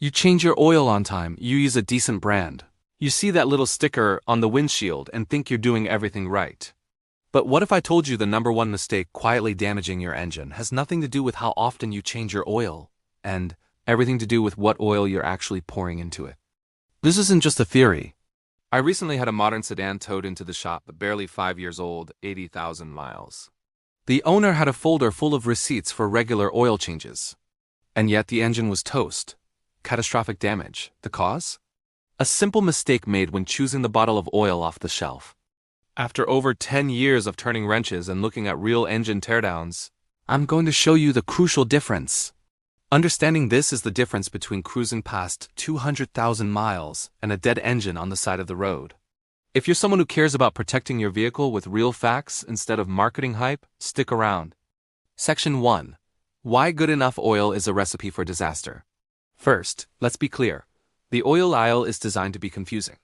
You change your oil on time, you use a decent brand. You see that little sticker on the windshield and think you're doing everything right. But what if I told you the number one mistake quietly damaging your engine has nothing to do with how often you change your oil, and everything to do with what oil you're actually pouring into it? This isn't just a theory. I recently had a modern sedan towed into the shop, barely 5 years old, 80,000 miles. The owner had a folder full of receipts for regular oil changes. And yet the engine was toast. Catastrophic damage. The cause? A simple mistake made when choosing the bottle of oil off the shelf. After over 10 years of turning wrenches and looking at real engine teardowns, I'm going to show you the crucial difference. Understanding this is the difference between cruising past 200,000 miles and a dead engine on the side of the road. If you're someone who cares about protecting your vehicle with real facts instead of marketing hype, stick around. Section 1. Why good enough oil is a recipe for disaster. First, let's be clear. The oil aisle is designed to be confusing.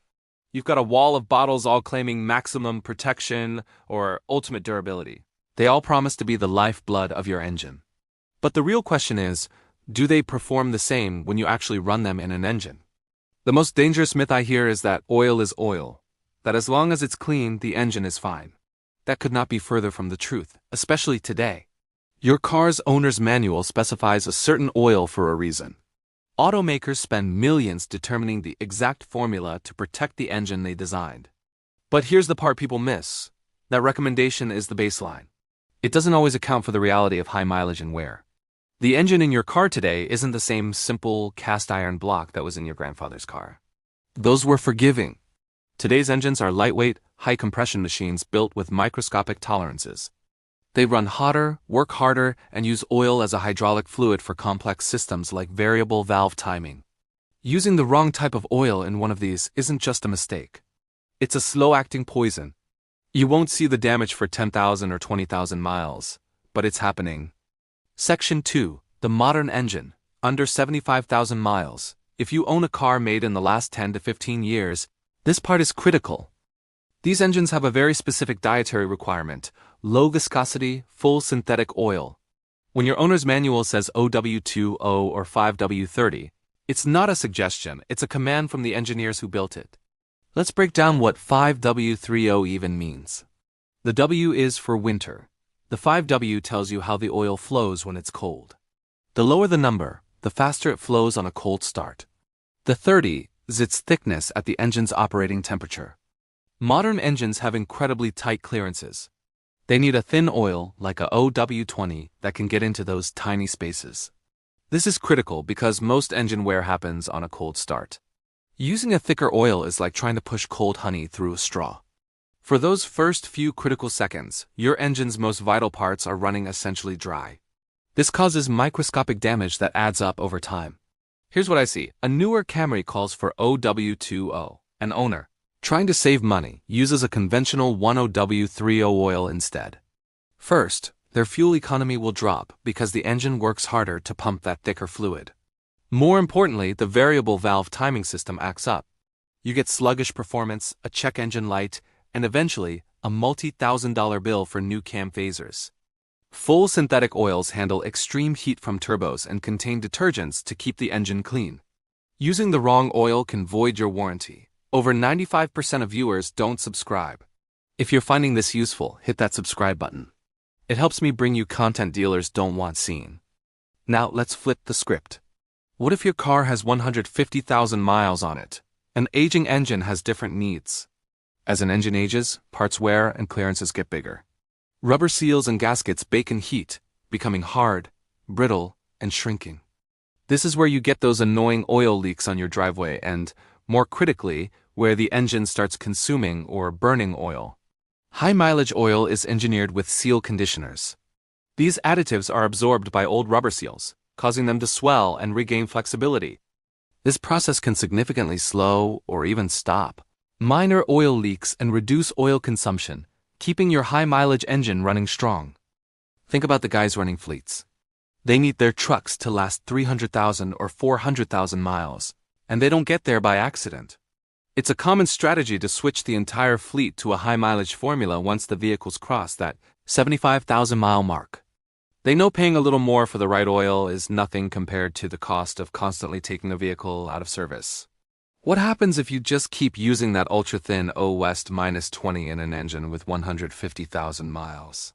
You've got a wall of bottles all claiming maximum protection or ultimate durability. They all promise to be the lifeblood of your engine. But the real question is, do they perform the same when you actually run them in an engine? The most dangerous myth I hear is that oil is oil, that as long as it's clean, the engine is fine. That could not be further from the truth, especially today. Your car's owner's manual specifies a certain oil for a reason. Automakers spend millions determining the exact formula to protect the engine they designed. But here's the part people miss. That recommendation is the baseline. It doesn't always account for the reality of high mileage and wear. The engine in your car today isn't the same simple cast iron block that was in your grandfather's car. Those were forgiving. Today's engines are lightweight, high compression machines built with microscopic tolerances. They run hotter, work harder, and use oil as a hydraulic fluid for complex systems like variable valve timing. Using the wrong type of oil in one of these isn't just a mistake. It's a slow-acting poison. You won't see the damage for 10,000 or 20,000 miles, but it's happening. Section 2. The modern engine, under 75,000 miles. If you own a car made in the last 10 to 15 years, this part is critical. These engines have a very specific dietary requirement: low viscosity, full synthetic oil. When your owner's manual says OW20 or 5W30, it's not a suggestion, it's a command from the engineers who built it. Let's break down what 5W30 even means. The W is for winter. The 5W tells you how the oil flows when it's cold. The lower the number, the faster it flows on a cold start. The 30 is its thickness at the engine's operating temperature. Modern engines have incredibly tight clearances. They need a thin oil, like a OW20, that can get into those tiny spaces. This is critical because most engine wear happens on a cold start. Using a thicker oil is like trying to push cold honey through a straw. For those first few critical seconds, your engine's most vital parts are running essentially dry. This causes microscopic damage that adds up over time. Here's what I see. A newer Camry calls for OW20. An owner, trying to save money, uses a conventional 10W30 oil instead. First, their fuel economy will drop because the engine works harder to pump that thicker fluid. More importantly, the variable valve timing system acts up. You get sluggish performance, a check engine light, and eventually, a multi-$1,000 bill for new cam phasers. Full synthetic oils handle extreme heat from turbos and contain detergents to keep the engine clean. Using the wrong oil can void your warranty. Over 95% of viewers don't subscribe. If you're finding this useful, hit that subscribe button. It helps me bring you content dealers don't want seen. Now let's flip the script. What if your car has 150,000 miles on it? An aging engine has different needs. As an engine ages, parts wear and clearances get bigger. Rubber seals and gaskets bake in heat, becoming hard, brittle, and shrinking. This is where you get those annoying oil leaks on your driveway and, more critically, where the engine starts consuming or burning oil. High-mileage oil is engineered with seal conditioners. These additives are absorbed by old rubber seals, causing them to swell and regain flexibility. This process can significantly slow or even stop minor oil leaks and reduce oil consumption, keeping your high-mileage engine running strong. Think about the guys running fleets. They need their trucks to last 300,000 or 400,000 miles, and they don't get there by accident. It's a common strategy to switch the entire fleet to a high-mileage formula once the vehicles cross that 75,000-mile mark. They know paying a little more for the right oil is nothing compared to the cost of constantly taking a vehicle out of service. What happens if you just keep using that ultra-thin O West -20 in an engine with 150,000 miles?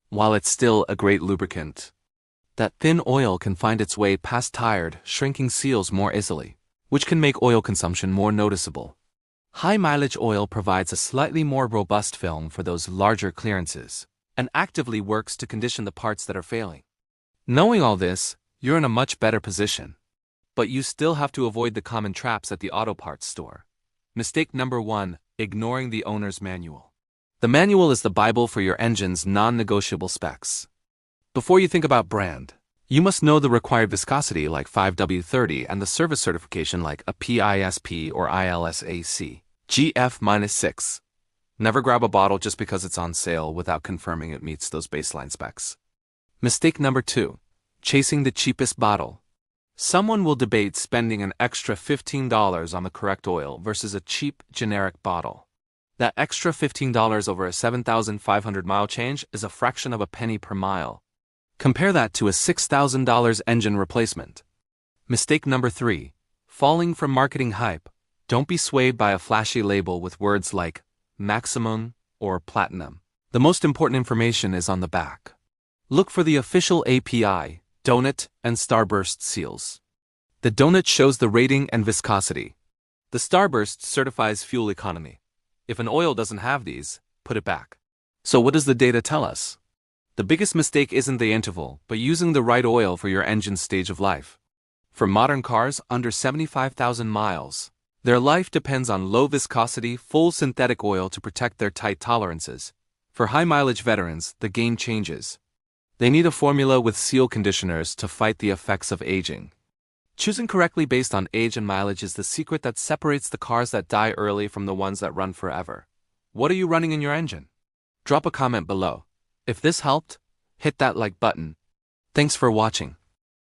While it's still a great lubricant, that thin oil can find its way past tired, shrinking seals more easily, which can make oil consumption more noticeable. High-mileage oil provides a slightly more robust film for those larger clearances, and actively works to condition the parts that are failing. Knowing all this, you're in a much better position. But you still have to avoid the common traps at the auto parts store. Mistake number 1, ignoring the owner's manual. The manual is the Bible for your engine's non-negotiable specs. Before you think about brand, you must know the required viscosity like 5W30 and the service certification like a PISP or ILSAC, GF-6. Never grab a bottle just because it's on sale without confirming it meets those baseline specs. Mistake number 2, chasing the cheapest bottle. Someone will debate spending an extra $15 on the correct oil versus a cheap, generic bottle. That extra $15 over a 7,500-mile change is a fraction of a penny per mile. Compare that to a $6,000 engine replacement. Mistake number 3, falling for marketing hype. Don't be swayed by a flashy label with words like maximum or platinum. The most important information is on the back. Look for the official API, donut, and starburst seals. The donut shows the rating and viscosity. The starburst certifies fuel economy. If an oil doesn't have these, put it back. So what does the data tell us? The biggest mistake isn't the interval, but using the right oil for your engine's stage of life. For modern cars under 75,000 miles, their life depends on low viscosity, full synthetic oil to protect their tight tolerances. For high-mileage veterans, the game changes. They need a formula with seal conditioners to fight the effects of aging. Choosing correctly based on age and mileage is the secret that separates the cars that die early from the ones that run forever. What are you running in your engine? Drop a comment below. If this helped, hit that like button. Thanks for watching.